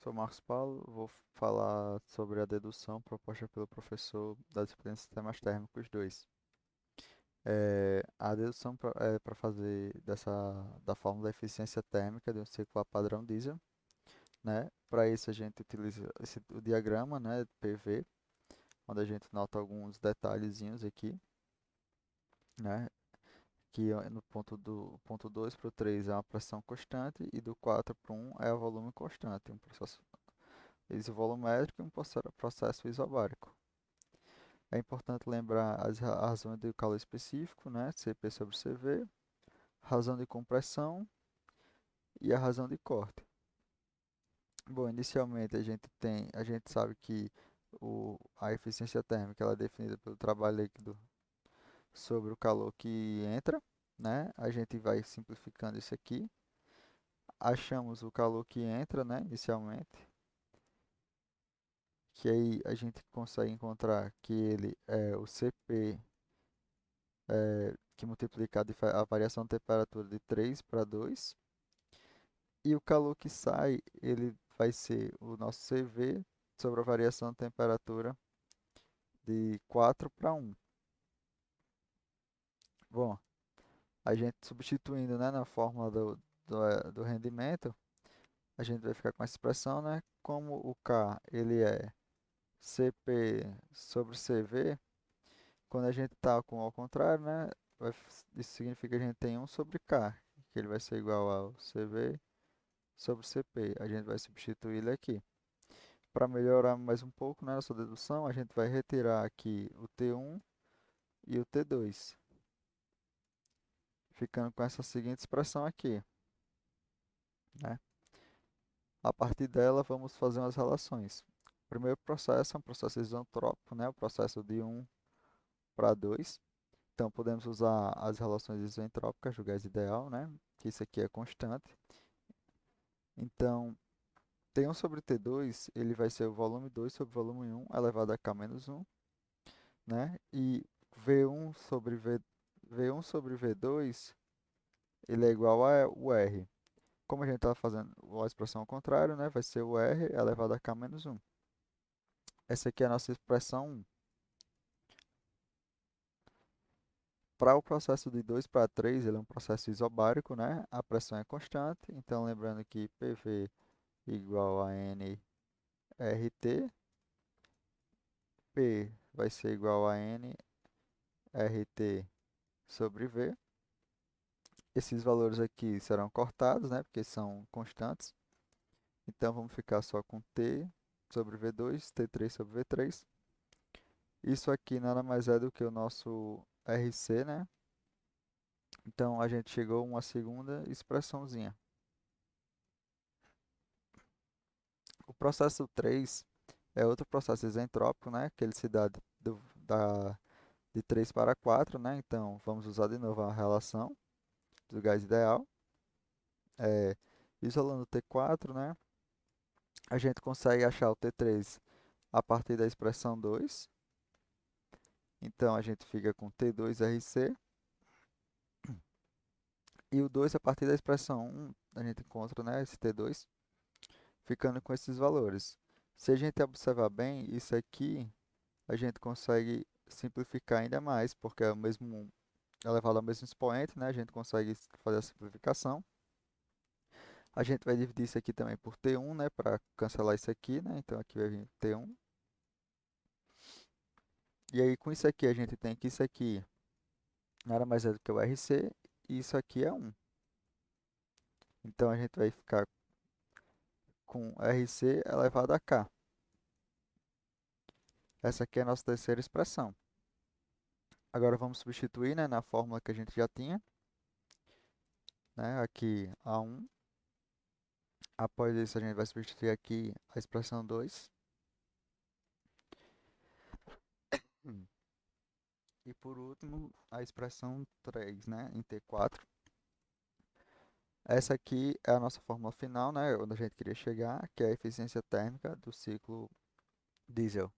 Sou Marcos Paulo, vou falar sobre a dedução proposta pelo professor da disciplina de Sistemas Térmicos 2. A dedução é para fazer da fórmula da eficiência térmica de um ciclo a padrão diesel, né? Para isso a gente utiliza o diagrama, né, PV, onde a gente nota alguns detalhezinhos aqui, né? No ponto 2 para o 3 é uma pressão constante e do 4 para o 1 é o volume constante, um processo isovolumétrico e um processo isobárico. É importante lembrar as razões do calor específico, né? Cp sobre Cv, razão de compressão e a razão de corte. Bom, inicialmente a gente sabe que a eficiência térmica ela é definida pelo trabalho líquido sobre o calor que entra, né? A gente vai simplificando isso aqui. Achamos o calor que entra, né? Inicialmente, que aí a gente consegue encontrar que ele é o Cp que multiplica a variação de temperatura de 3 para 2. E o calor que sai, ele vai ser o nosso CV sobre a variação de temperatura de 4 para 1. Bom, a gente substituindo, né, na fórmula do rendimento, a gente vai ficar com essa expressão, né? Como o K ele é CP sobre CV, quando a gente está com ao contrário, né? Isso significa que a gente tem 1 sobre K, que ele vai ser igual ao CV sobre CP. A gente vai substituir ele aqui. Para melhorar mais um pouco, né, nossa dedução, a gente vai retirar aqui o T1 e o T2, ficando com essa seguinte expressão aqui, né? A partir dela, vamos fazer umas relações. O primeiro processo é um processo isentrópico, né, o processo de 1 para 2. Então, podemos usar as relações isentrópicas do gás ideal, né, que isso aqui é constante. Então, T1 sobre T2, ele vai ser o volume 2 sobre o volume 1 elevado a K menos 1, né? E V1 sobre V2, ele é igual a o R. Como a gente está fazendo a expressão ao contrário, né? Vai ser o R elevado a K menos 1. Essa aqui é a nossa expressão 1. Para o processo de 2 para 3, ele é um processo isobárico, né? A pressão é constante, então lembrando que PV igual a nRT, P vai ser igual a nRT sobre V. Esses valores aqui serão cortados, né? Porque são constantes. Então vamos ficar só com T sobre V2, T3 sobre V3. Isso aqui nada mais é do que o nosso RC, né? Então a gente chegou a uma segunda expressãozinha. O processo 3 é outro processo isentrópico, né? Que ele se dá de 3 para 4, né? Então vamos usar de novo a relação do gás ideal. Isolando o T4, né? A gente consegue achar o T3 a partir da expressão 2. Então a gente fica com T2RC. E o 2 a partir da expressão 1, a gente encontra, né, esse T2, ficando com esses valores. Se a gente observar bem, isso aqui a gente consegue simplificar ainda mais, porque é o mesmo elevado ao mesmo expoente, né? A gente consegue fazer a simplificação. A gente vai dividir isso aqui também por T1, né, para cancelar isso aqui, né? Então aqui vai vir T1. E aí com isso aqui a gente tem que isso aqui nada mais é do que o RC e isso aqui é 1. Então a gente vai ficar com RC elevado a K. Essa aqui é a nossa terceira expressão. Agora vamos substituir, né, na fórmula que a gente já tinha, né, aqui A1. Após isso, a gente vai substituir aqui a expressão 2. E por último, a expressão 3, né, em T4. Essa aqui é a nossa fórmula final, né, onde a gente queria chegar, que é a eficiência térmica do ciclo diesel.